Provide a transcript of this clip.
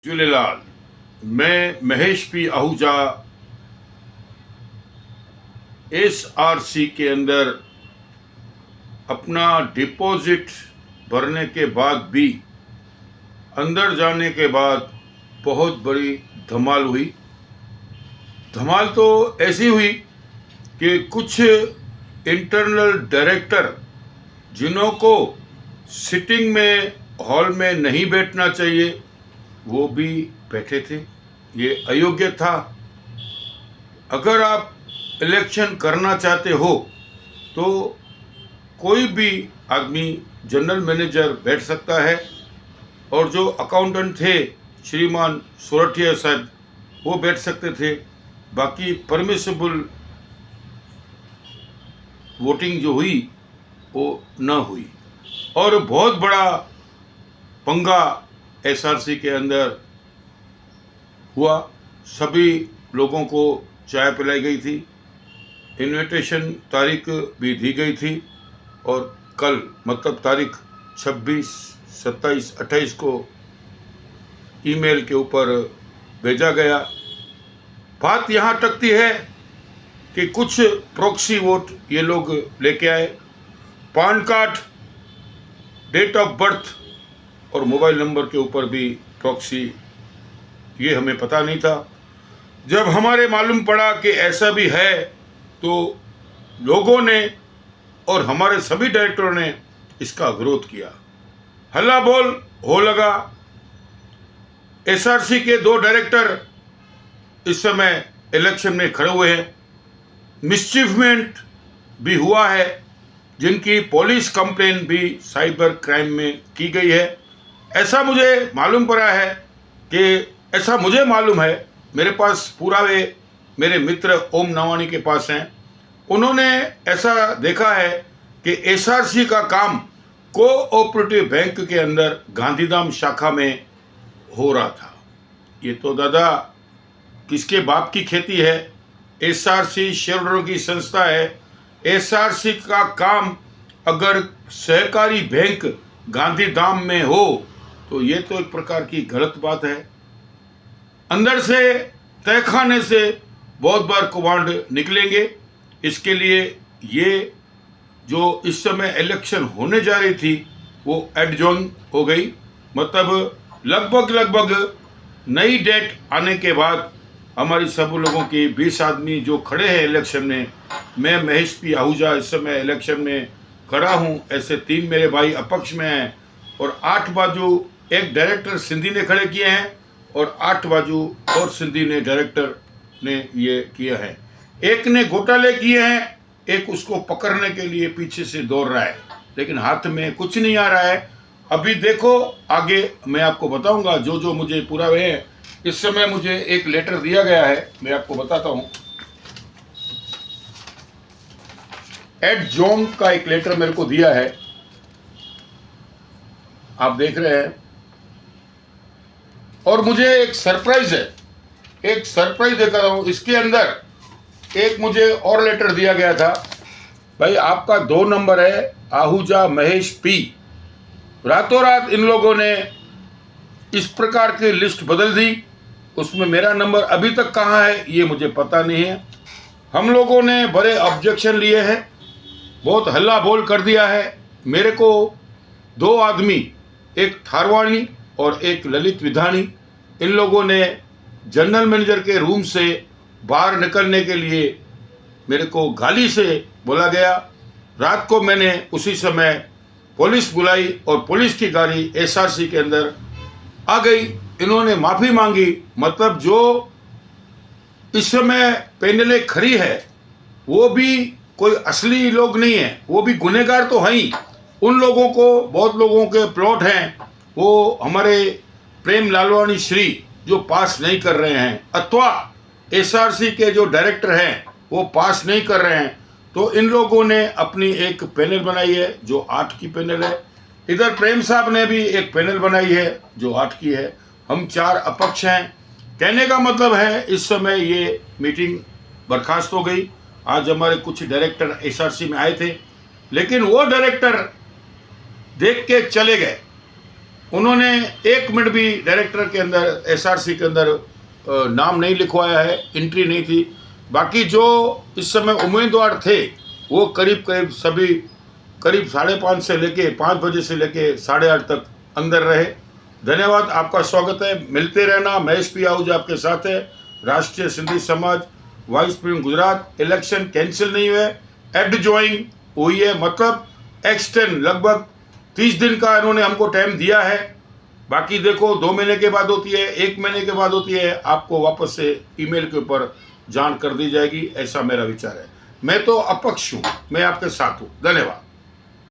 झूलेलाल। मैं Mahesh P Ahuja SRC के अंदर अपना डिपॉजिट भरने के बाद भी अंदर जाने के बाद बहुत बड़ी धमाल हुई। धमाल तो ऐसी हुई कि कुछ इंटरनल डायरेक्टर जिन्हों को सिटिंग में हॉल में नहीं बैठना चाहिए वो भी बैठे थे। ये अयोग्य था। अगर आप इलेक्शन करना चाहते हो तो कोई भी आदमी जनरल मैनेजर बैठ सकता है और जो अकाउंटेंट थे श्रीमान सोरठिया साहब वो बैठ सकते थे। बाकी परमिसेबल वोटिंग जो हुई वो न हुई और बहुत बड़ा पंगा एसआरसी के अंदर हुआ। सभी लोगों को चाय पिलाई गई थी, इनविटेशन तारीख भी दी गई थी और कल मतलब तारीख 26, 27, 28 को ईमेल के ऊपर भेजा गया। बात यहाँ तक है कि कुछ प्रॉक्सी वोट ये लोग लेके आए, PAN card, date of birth और मोबाइल नंबर के ऊपर भी प्रॉक्सी, ये हमें पता नहीं था। जब हमारे मालूम पड़ा कि ऐसा भी है तो लोगों ने और हमारे सभी डायरेक्टरों ने इसका विरोध किया, हल्ला बोल हो लगा। एसआरसी के 2 डायरेक्टर इस समय इलेक्शन में खड़े हुए हैं, मिसचीफमेंट भी हुआ है जिनकी पुलिस कंप्लेन भी साइबर क्राइम में की गई है। ऐसा मुझे मालूम पड़ा है कि ऐसा मुझे मालूम है, मेरे पास पुरावे मेरे मित्र ओम नवानी के पास हैं। उन्होंने ऐसा देखा है कि एसआरसी का काम कोऑपरेटिव बैंक के अंदर गांधीधाम शाखा में हो रहा था। ये तो दादा किसके बाप की खेती है? एसआरसी शेयरहोल्डरों की संस्था है। एसआरसी का काम अगर सहकारी बैंक गांधीधाम में हो तो ये तो एक प्रकार की गलत बात है। अंदर से तहखाने से बहुत बार कमांड निकलेंगे। इसके लिए ये जो इस समय इलेक्शन होने जा रही थी वो एडजॉर्न हो गई, मतलब लगभग नई डेट आने के बाद हमारी सब लोगों की 20 आदमी जो खड़े हैं इलेक्शन में, मैं महेश पी आहूजा इस समय इलेक्शन में खड़ा हूं, ऐसे 3 मेरे भाई अपक्ष में हैं और 8 बाजू एक डायरेक्टर सिंधी ने खड़े किए हैं और 8 बाजू और सिंधी ने डायरेक्टर ने ये किया है। एक ने घोटाले किए हैं, एक उसको पकड़ने के लिए पीछे से दौड़ रहा है, लेकिन हाथ में कुछ नहीं आ रहा है। अभी देखो आगे मैं आपको बताऊंगा जो जो मुझे पुरावे हैं। इस समय मुझे एक लेटर दिया गया है, मैं आपको बताता हूं। एड जोन का एक लेटर मेरे को दिया है, आप देख रहे हैं। और मुझे एक सरप्राइज है, एक सरप्राइज देकर रहा हूं। इसके अंदर एक मुझे और लेटर दिया गया था, भाई आपका 2 नंबर है आहूजा महेश पी। रातों रात इन लोगों ने इस प्रकार की लिस्ट बदल दी, उसमें मेरा नंबर अभी तक कहाँ है ये मुझे पता नहीं है। हम लोगों ने बड़े ऑब्जेक्शन लिए हैं, बहुत हल्ला बोल कर दिया है। मेरे को 2 आदमी, एक थारवाणी और एक ललित विधानी, इन लोगों ने जनरल मैनेजर के रूम से बाहर निकलने के लिए मेरे को गाली से बोला गया। रात को मैंने उसी समय पुलिस बुलाई और पुलिस की गाड़ी एसआरसी के अंदर आ गई। इन्होंने माफ़ी मांगी, मतलब जो इस समय पैनलें खड़ी है वो भी कोई असली लोग नहीं है, वो भी गुनहगार तो हैं ही। उन लोगों को, बहुत लोगों के प्लॉट हैं, वो हमारे प्रेम लालवानी श्री जो पास नहीं कर रहे हैं, अथवा एसआरसी के जो डायरेक्टर हैं वो पास नहीं कर रहे हैं। तो इन लोगों ने अपनी एक पैनल बनाई है जो 8 की पैनल है। इधर प्रेम साहब ने भी एक पैनल बनाई है जो 8 की है। हम 4 अपक्ष हैं। कहने का मतलब है इस समय ये मीटिंग बर्खास्त हो गई। आज हमारे कुछ डायरेक्टर एसआरसी में आए थे, लेकिन वो डायरेक्टर देख के चले गए। उन्होंने 1 मिनट भी डायरेक्टर के अंदर एसआरसी के अंदर नाम नहीं लिखवाया है, एंट्री नहीं थी। बाकी जो इस समय उम्मीदवार थे वो करीब करीब सभी करीब 5:30 से लेके 5 बजे से लेके 8:30 तक अंदर रहे। धन्यवाद, आपका स्वागत है, मिलते रहना। महेश पी आहूजा आपके साथ है, राष्ट्रीय सिंधी समाज vice president Gujarat. Election cancel नहीं हुए, एडजॉइंग हुई है, मतलब एक्सटेंड लगभग 30 दिन का इन्होंने हमको टाइम दिया है। बाकी देखो 2 महीने के बाद होती है, 1 महीने के बाद होती है, आपको वापस से ईमेल के ऊपर जान कर दी जाएगी, ऐसा मेरा विचार है। मैं तो अपक्ष हूँ, मैं आपके साथ हूँ। धन्यवाद।